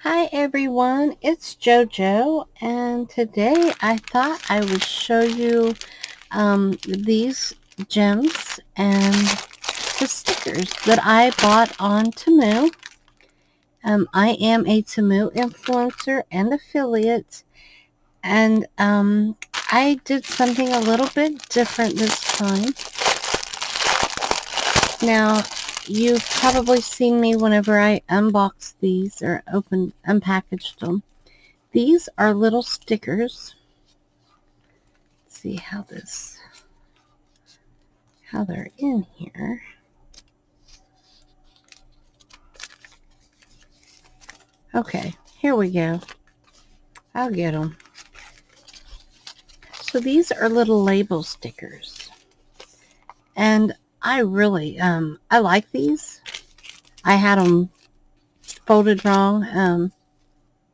Hi everyone, it's JoJo, and today I thought I would show you these gems and the stickers that I bought on Temu. I am a Temu influencer and affiliate, and I did something a little bit different this time. Now, you've probably seen me whenever I unbox these or unpackaged them. These are little stickers. Let's see how they're in here. Okay, here we go. I'll get them. So these are little label stickers, and I really I like these. I had them folded wrong.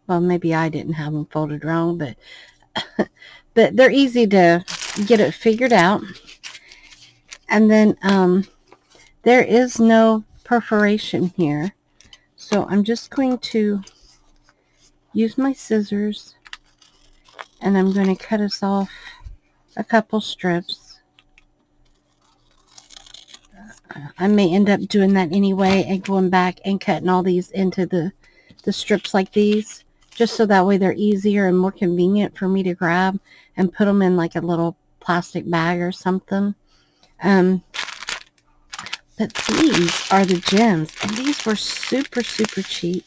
Well, maybe I didn't have them folded wrong, but but they're easy to get it figured out. And then there is no perforation here, so I'm just going to use my scissors, and I'm going to cut us off a couple strips. I may end up doing that anyway and going back and cutting all these into the strips like these, just so that way they're easier and more convenient for me to grab and put them in like a little plastic bag or something. But these are the gems, and these were super cheap.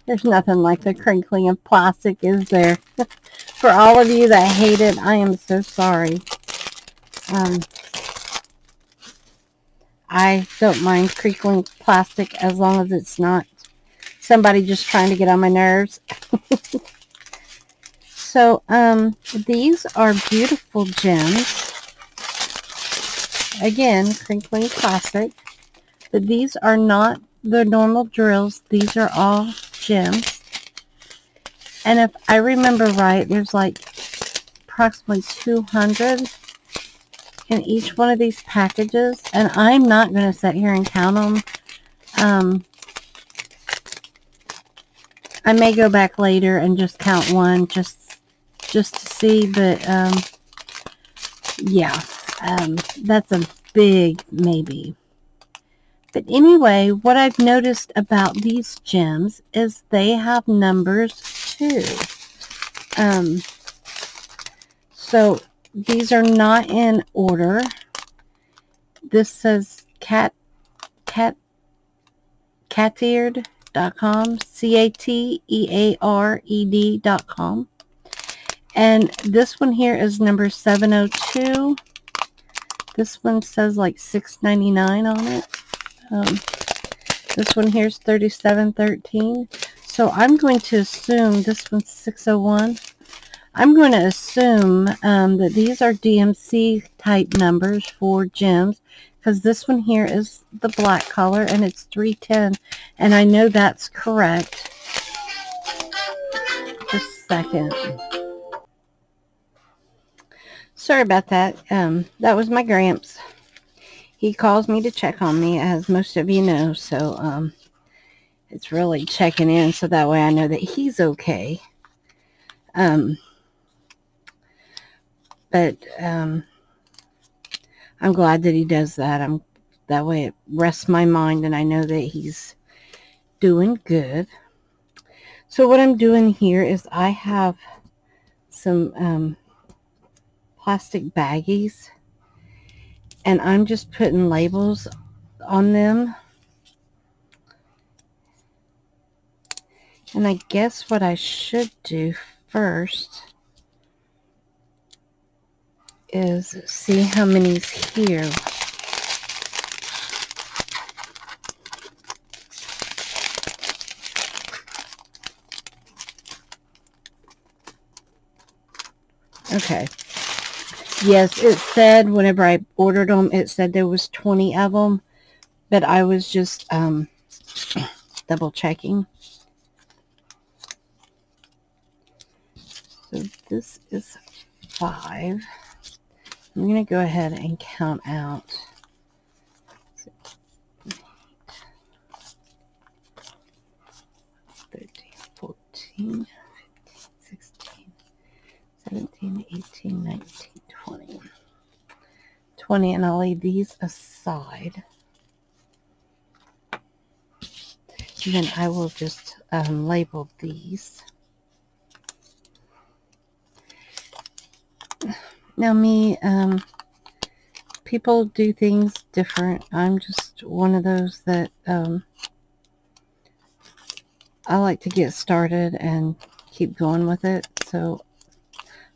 There's nothing like the crinkling of plastic, is there? For all of you that hate it, I am so sorry. I don't mind crinkling plastic as long as it's not somebody just trying to get on my nerves. So, these are beautiful gems. Again, crinkling plastic. But these are not the normal drills. These are all gems. And if I remember right, there's like approximately 200 in each one of these packages. And I'm not going to sit here and count them. I may go back later and just count one just to see, but yeah, that's a big maybe. But anyway, what I've noticed about these gems is they have numbers too. So these are not in order. This says cateared.com, cateared.com. And this one here is number 702. This one says like $6.99 on it. This one here is 37.13. So I'm going to assume this one's 601. I'm going to assume that these are DMC type numbers for gems, because this one here is the black color and it's 310, and I know that's correct. Just a second. Sorry about that. That was my Gramps. He calls me to check on me, as most of you know, so it's really checking in so that way I know that he's okay. But I'm glad that he does that. That way it rests my mind and I know that he's doing good. So what I'm doing here is I have some plastic baggies, and I'm just putting labels on them. And I guess what I should do first is see how many's here. Okay. Yes, it said whenever I ordered them, it said there was 20 of them, but I was just double checking. So this is 5. I'm going to go ahead and count out 13, 14, 15, 16, 17, 18, 19, 20. 20, and I'll lay these aside. And then I will just label these. Now people do things different. I'm just one of those that I like to get started and keep going with it. So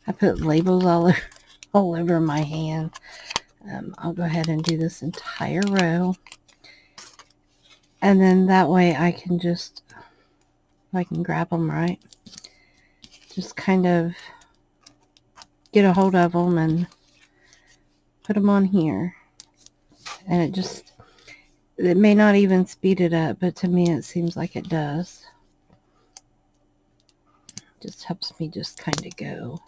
I put labels all over my hand. I'll go ahead and do this entire row. And then that way I can just, if I can grab them right, just kind of get a hold of them and put them on here. And it may not even speed it up, but to me it seems like it does. Just helps me just kind of go.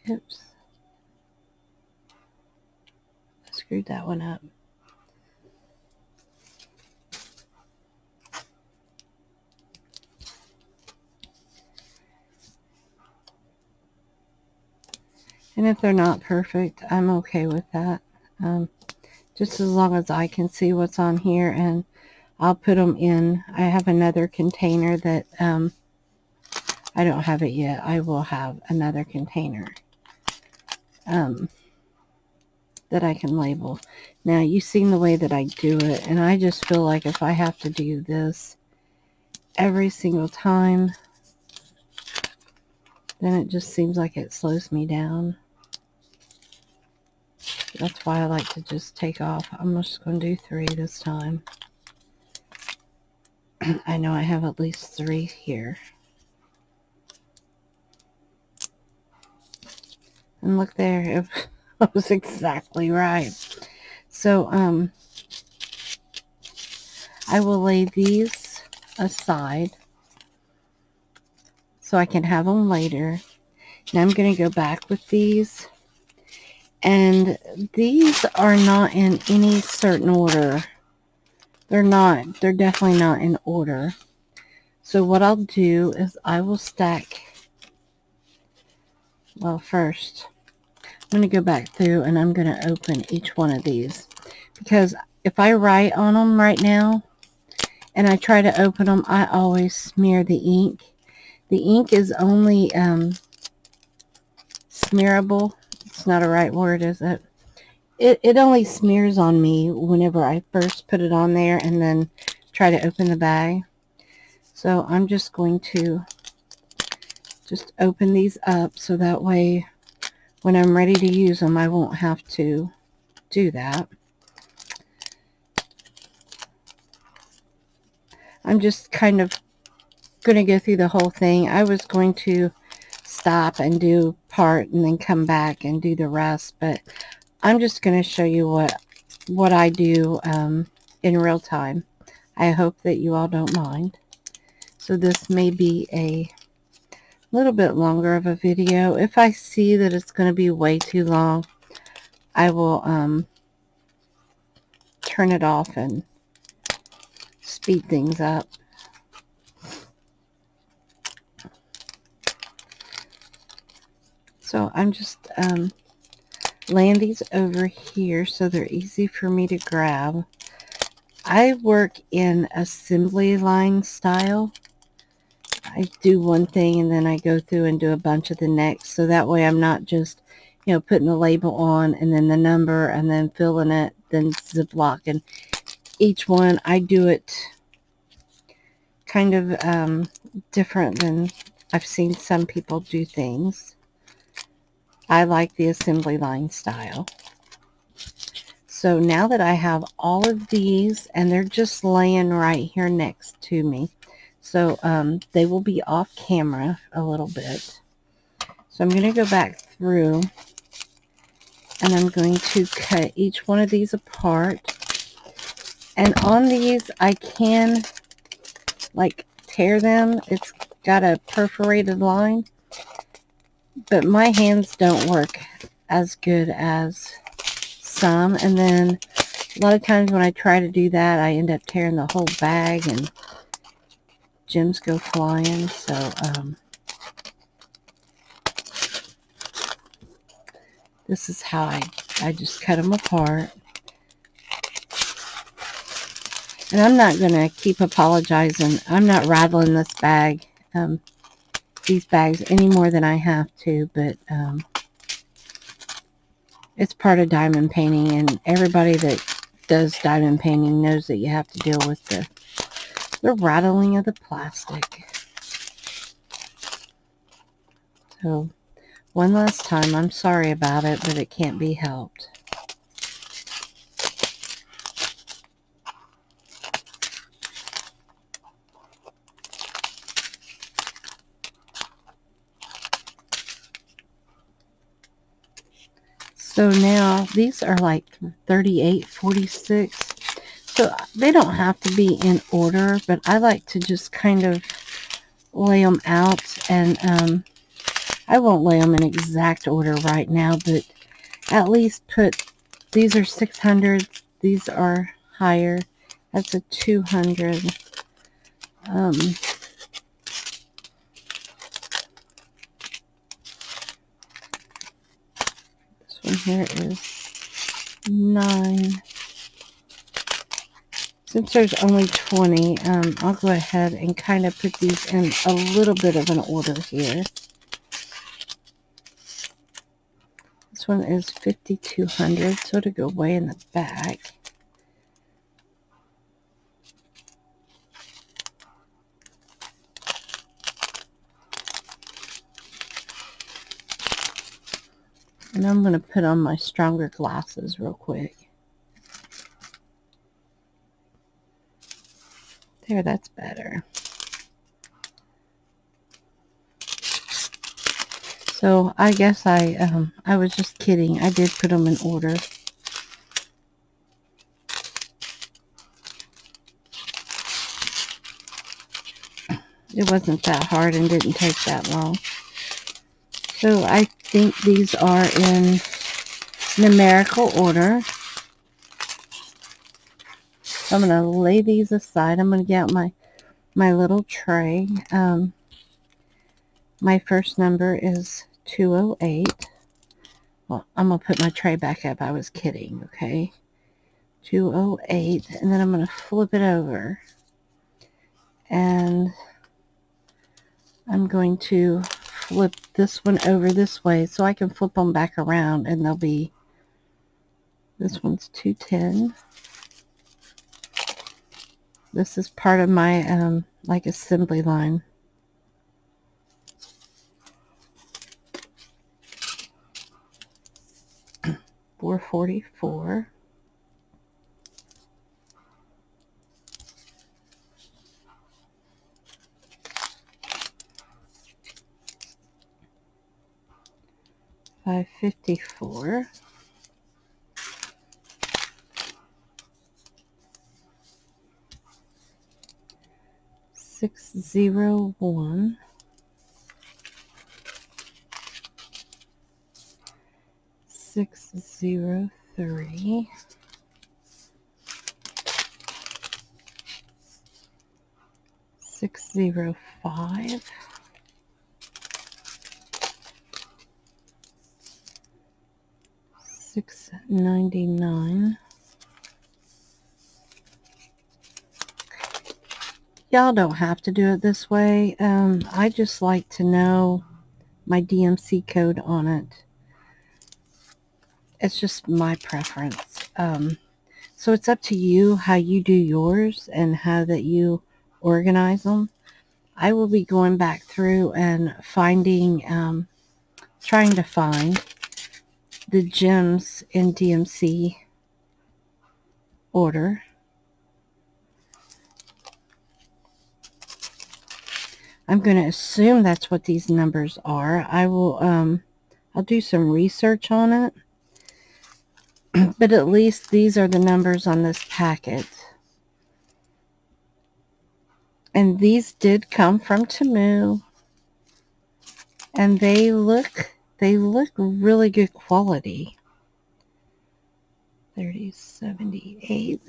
Oops. I screwed that one up. And if they're not perfect, I'm okay with that. Just as long as I can see what's on here, and I'll put them in. I have another container that I don't have it yet. I will have another container that I can label. Now, you've seen the way that I do it, and I just feel like if I have to do this every single time, then it just seems like it slows me down. That's why I like to just take off. I'm just going to do 3 this time. I know I have at least 3 here. And look there, it was exactly right. So, I will lay these aside so I can have them later. Now I'm going to go back with these. And these are not in any certain order. They're definitely not in order. So what I'll do is I will stack, well, first, I'm going to go back through and I'm going to open each one of these. Because if I write on them right now and I try to open them, I always smear the ink. The ink is only smearable. It's not a right word, is it? It only smears on me whenever I first put it on there and then try to open the bag. So I'm just going to just open these up so that way when I'm ready to use them, I won't have to do that. I'm just kind of going to go through the whole thing. I was going to stop and do part and then come back and do the rest, but I'm just going to show you what I do in real time. I hope that you all don't mind. So this may be a little bit longer of a video. If I see that it's going to be way too long, I will turn it off and speed things up. So I'm just laying these over here so they're easy for me to grab. I work in assembly line style. I do one thing and then I go through and do a bunch of the next, so that way I'm not just, you know, putting the label on and then the number and then filling it, then ziplock, and each one I do it kind of different than I've seen some people do things. I like the assembly line style. So now that I have all of these, and they're just laying right here next to me, so they will be off camera a little bit. So I'm going to go back through and I'm going to cut each one of these apart. And on these I can like tear them, it's got a perforated line. But my hands don't work as good as some. And then a lot of times when I try to do that, I end up tearing the whole bag and gems go flying. So, this is how I just cut them apart. And I'm not going to keep apologizing. I'm not rattling this bag, these bags, any more than I have to. But it's part of diamond painting. And everybody that does diamond painting knows that you have to deal with the rattling of the plastic. So, one last time, I'm sorry about it, but it can't be helped. So now, these are like 38.46. So they don't have to be in order, but I like to just kind of lay them out. And I won't lay them in exact order right now, but at least put, these are 600, these are higher. That's a 200. This one here is 9. Since there's only 20, I'll go ahead and kind of put these in a little bit of an order here. This one is 5,200, so it'll go way in the back. And I'm going to put on my stronger glasses real quick. There, that's better. So I guess I was just kidding. I did put them in order. It wasn't that hard and didn't take that long. So I think these are in numerical order. So I'm going to lay these aside. I'm going to get out my little tray. My first number is 208. Well, I'm going to put my tray back up. I was kidding, okay? 208. And then I'm going to flip it over. And I'm going to flip this one over this way so I can flip them back around. And they'll be, this one's 210. This is part of my, like, assembly line. $444. $554. $601. $603. $605. $699. Y'all don't have to do it this way. I just like to know my DMC code on it. It's just my preference. So it's up to you how you do yours and how that you organize them. I will be going back through and finding, trying to find the gems in DMC order. I'm going to assume that's what these numbers are. I will, I'll do some research on it. But at least these are the numbers on this packet. And these did come from Temu. And they look really good quality. 3078.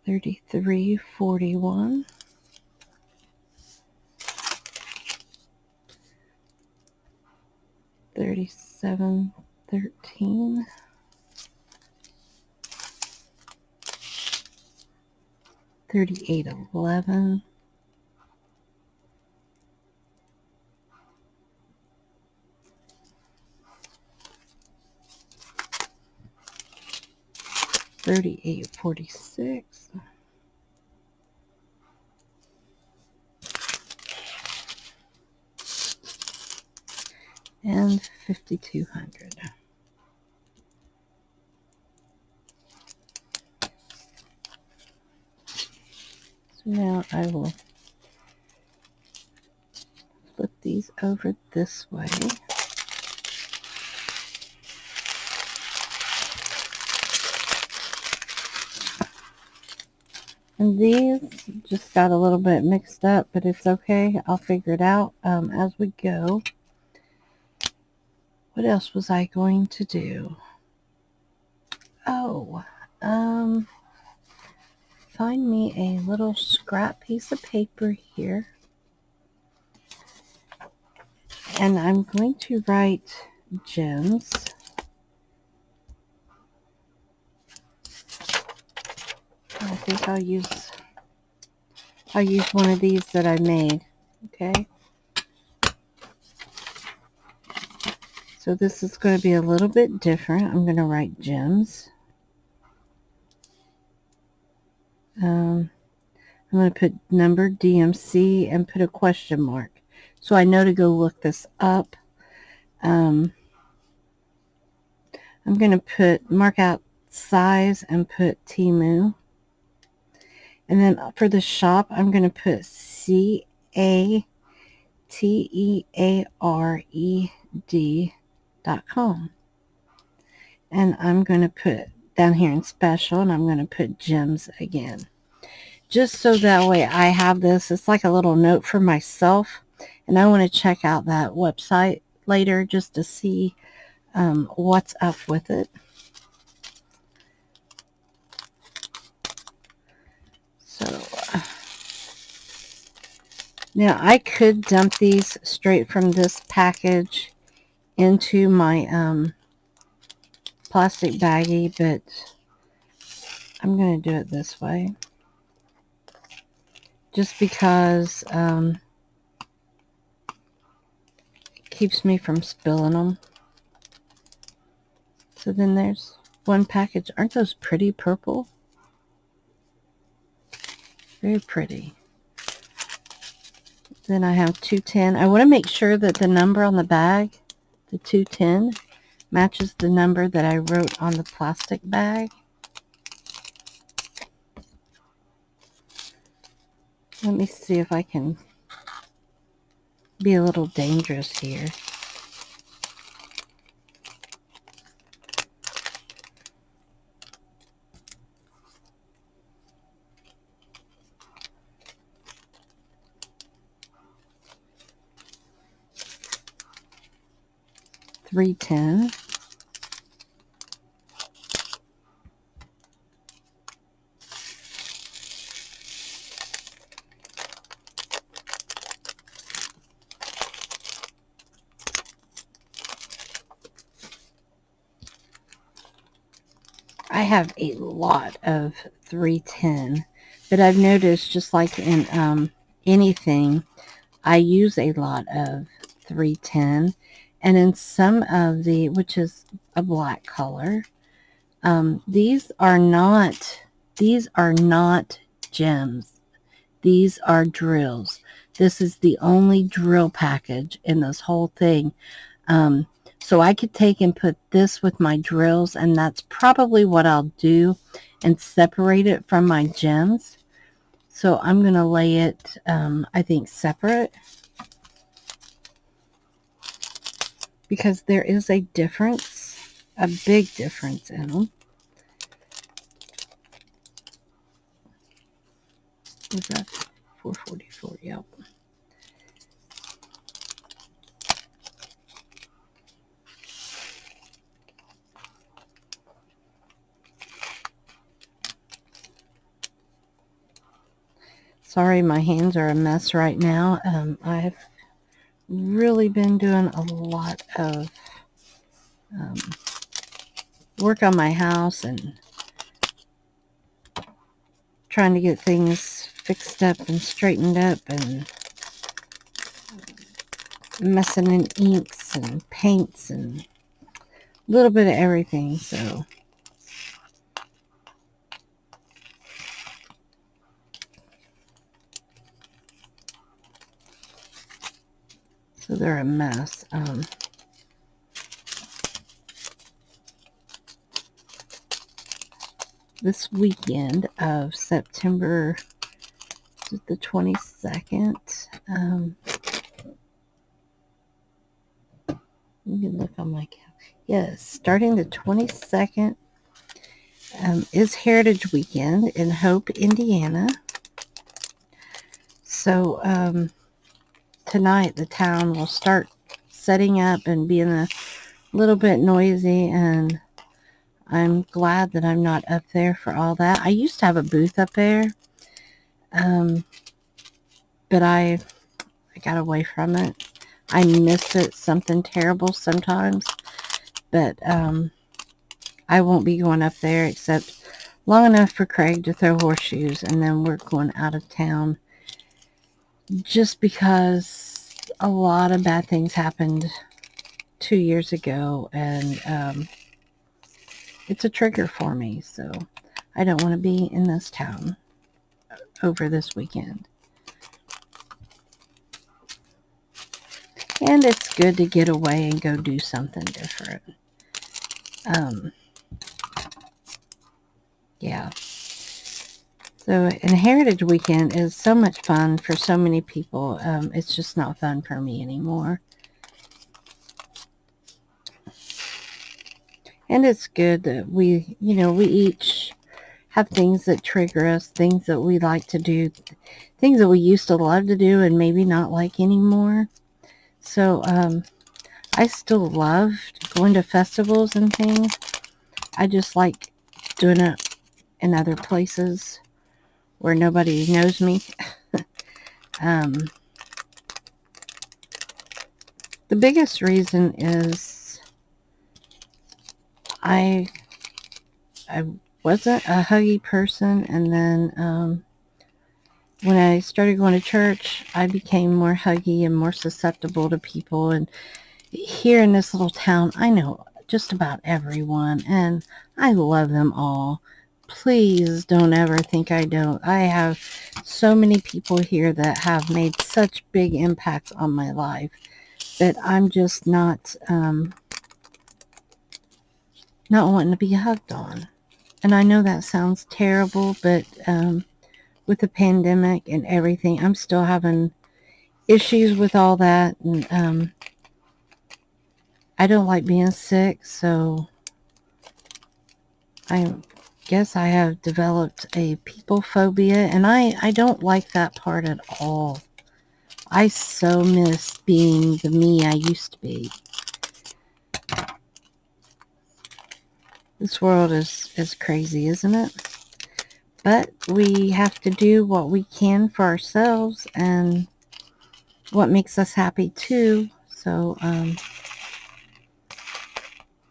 3341. 3713. 3811. 3846. And 5200. So now I will flip these over this way. And these just got a little bit mixed up, but it's okay. I'll figure it out as we go. What else was I going to do? Oh, find me a little scrap piece of paper here. And I'm going to write gems. I think I'll use one of these that I made. Okay. So this is going to be a little bit different. I'm going to write gems. I'm going to put number DMC and put a question mark, so I know to go look this up. I'm going to mark out size and put Temu. And then for the shop, I'm going to put CATEARED.com. And I'm going to put down here in special, and I'm going to put gems again. Just so that way I have this. It's like a little note for myself. And I want to check out that website later just to see what's up with it. So now I could dump these straight from this package into my plastic baggie, but I'm going to do it this way. Just because it keeps me from spilling them. So then there's one package. Aren't those pretty purple? Very pretty. Then I have 210. I want to make sure that the number on the bag, the 210, matches the number that I wrote on the plastic bag. Let me see if I can be a little dangerous here. $3.10. I have a lot of 310, but I've noticed just like in anything, I use a lot of 310, and in some of the, which is a black color, these are not gems. These are drills. This is the only drill package in this whole thing. So I could take and put this with my drills, and that's probably what I'll do, and separate it from my gems. So I'm going to lay it, I think, separate, because there is a difference, a big difference in them. Was that 444? Yep. Sorry, my hands are a mess right now. I've really been doing a lot of work on my house and trying to get things fixed up and straightened up and messing in inks and paints and a little bit of everything. So they're a mess. This weekend of September the 22nd, you can look on my calendar. Yes, starting the 22nd is Heritage Weekend in Hope, Indiana. So tonight the town will start setting up and being a little bit noisy, and I'm glad that I'm not up there for all that. I used to have a booth up there, but I got away from it. I miss it, something terrible sometimes, but I won't be going up there except long enough for Craig to throw horseshoes, and then we're going out of town just because a lot of bad things happened 2 years ago, and it's a trigger for me, so I don't want to be in this town over this weekend. And it's good to get away and go do something different. Yeah. So, and Heritage Weekend is so much fun for so many people. It's just not fun for me anymore. And it's good that we each have things that trigger us, things that we like to do, things that we used to love to do and maybe not like anymore. So, I still love going to festivals and things. I just like doing it in other places where nobody knows me. The biggest reason is I wasn't a huggy person, and then when I started going to church, I became more huggy and more susceptible to people. And here in this little town, I know just about everyone, and I love them all. Please don't ever think I don't. I have so many people here that have made such big impacts on my life that I'm just not wanting to be hugged on. And I know that sounds terrible, but with the pandemic and everything, I'm still having issues with all that, and I don't like being sick, so I guess I have developed a people phobia, and I don't like that part at all. I so miss being the me I used to be. This world is crazy, isn't it? But we have to do what we can for ourselves and what makes us happy too. So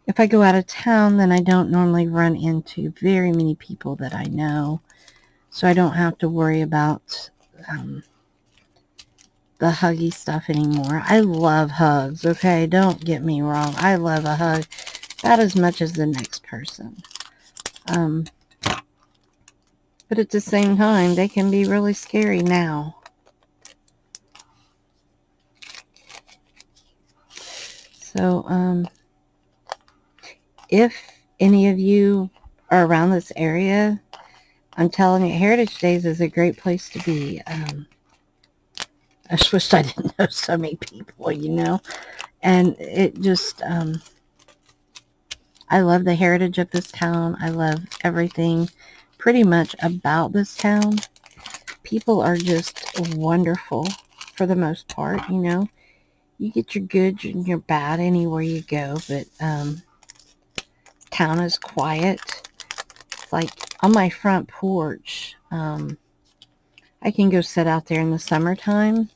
if I go out of town, then I don't normally run into very many people that I know. So I don't have to worry about the huggy stuff anymore. I love hugs, okay? Don't get me wrong. I love a hug about as much as the next person. But at the same time, they can be really scary now. So, if any of you are around this area, I'm telling you, Heritage Days is a great place to be. I just wished I didn't know so many people, and it just, I love the heritage of this town. I love everything pretty much about this town. people are just wonderful for the most part, you know. You get your good and your bad anywhere you go, but town is quiet. It's like on my front porch, I can go sit out there in the summertime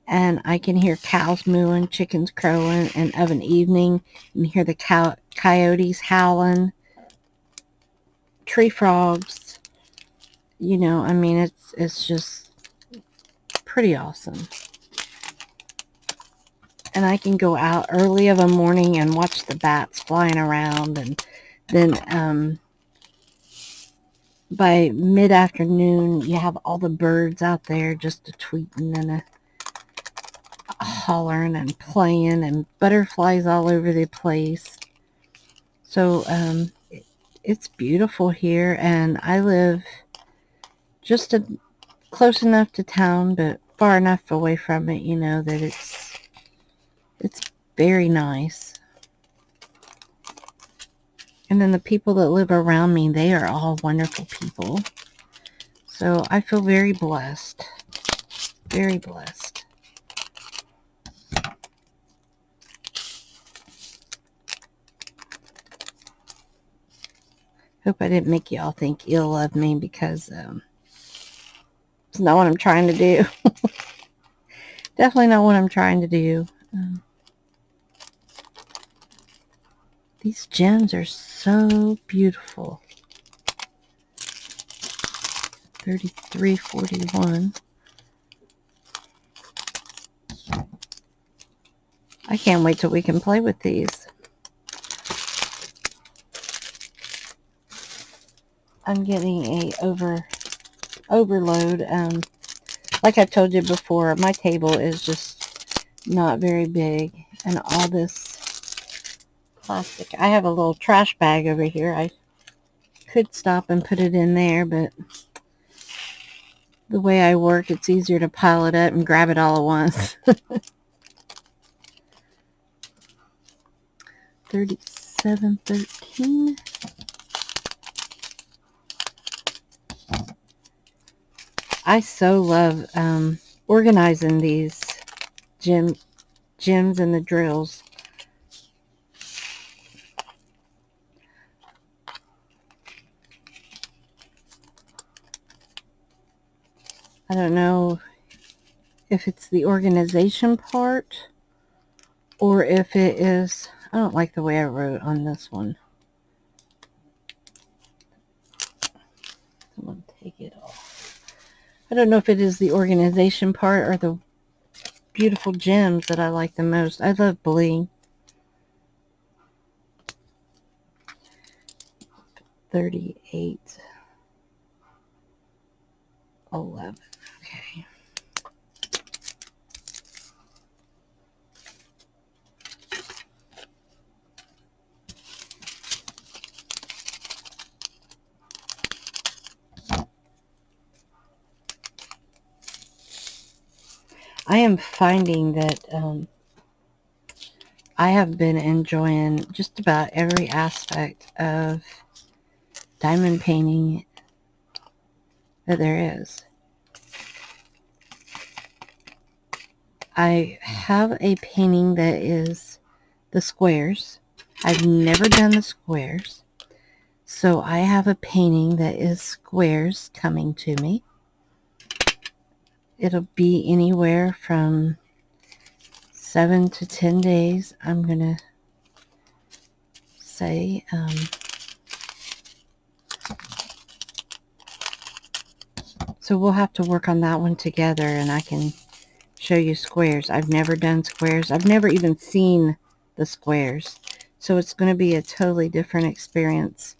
and I can hear cows mooing, chickens crowing, and of an evening you can hear the coyotes howling, tree frogs. You know, I mean, it's just pretty awesome. And I can go out early of a morning and watch the bats flying around, and then by mid-afternoon you have all the birds out there just a tweeting and a hollering and playing, and butterflies all over the place. So it's beautiful here, and I live just close enough to town, but far enough away from it, you know, that it's very nice. And then the people that live around me, they are all wonderful people. So I feel very blessed. Very blessed. Hope I didn't make y'all think ill of me, because it's not what I'm trying to do. Definitely not what I'm trying to do. These gems are so beautiful. 33.41. I can't wait till we can play with these. I'm getting a overload. Like I've told you before, my table is just not very big, and all this plastic. I have a little trash bag over here. I could stop and put it in there, but the way I work, it's easier to pile it up and grab it all at once. 37.13. I so love organizing these gems and the drills. I don't know if it's the organization part or if it is... I don't like the way I wrote on this one. I'm going to take it off. I don't know if it is the organization part or the beautiful gems that I like the most. I love bling. 38.11. Okay. I am finding that I have been enjoying just about every aspect of diamond painting that there is. I have a painting that is the squares. I've never done the squares. So I have a painting that is squares coming to me. It'll be anywhere from 7 to 10 days, I'm going to say. So we'll have to work on that one together, and I can show you squares. I've never done squares. I've never even seen the squares. So it's going to be a totally different experience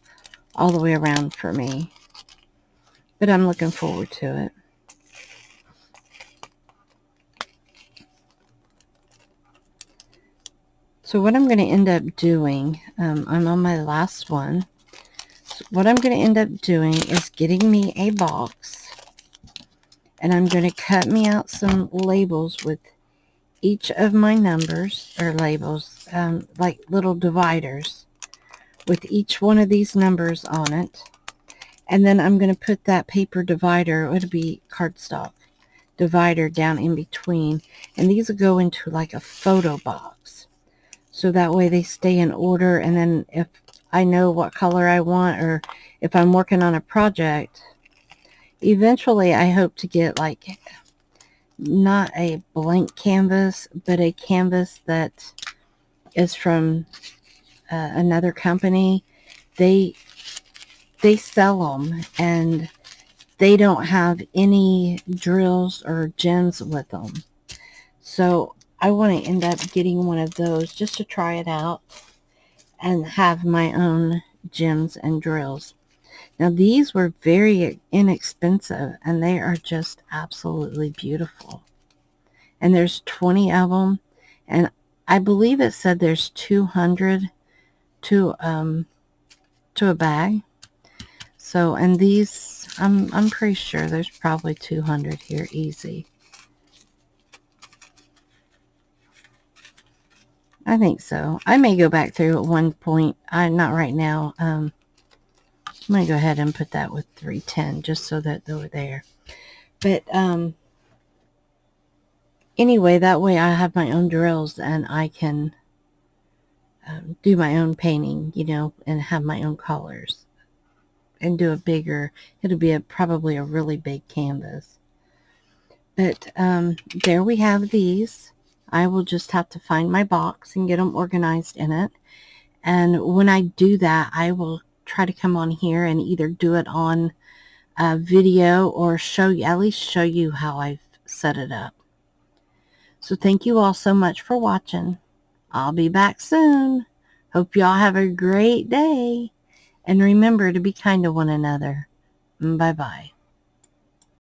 all the way around for me. But I'm looking forward to it. So what I'm going to end up doing, I'm on my last one. So what I'm going to end up doing is getting me a box. And I'm going to cut me out some labels with each of my numbers, or labels, like little dividers with each one of these numbers on it. And then I'm going to put that paper divider, it'll be cardstock divider, down in between. And these will go into like a photo box. So that way they stay in order. And then if I know what color I want, or if I'm working on a project, eventually I hope to get like not a blank canvas, but a canvas that is from another company. They sell them, and they don't have any drills or gems with them. So I want to end up getting one of those just to try it out and have my own gems and drills. Now these were very inexpensive, and they are just absolutely beautiful. And there's 20 of them, and I believe it said there's 200 to a bag. So, and these, I'm pretty sure there's probably 200 here, easy. I think so. I may go back through at one point. Not right now. I'm going to go ahead and put that with 310 just so that they're there. But anyway, that way I have my own drills, and I can do my own painting, you know, and have my own colors. And do a bigger, it'll be probably a really big canvas. But there we have these. I will just have to find my box and get them organized in it. And when I do that, I will try to come on here and either do it on a video or at least show you how I've set it up. So thank you all so much for watching. I'll be back soon. Hope y'all have a great day. And remember to be kind to one another. Bye-bye.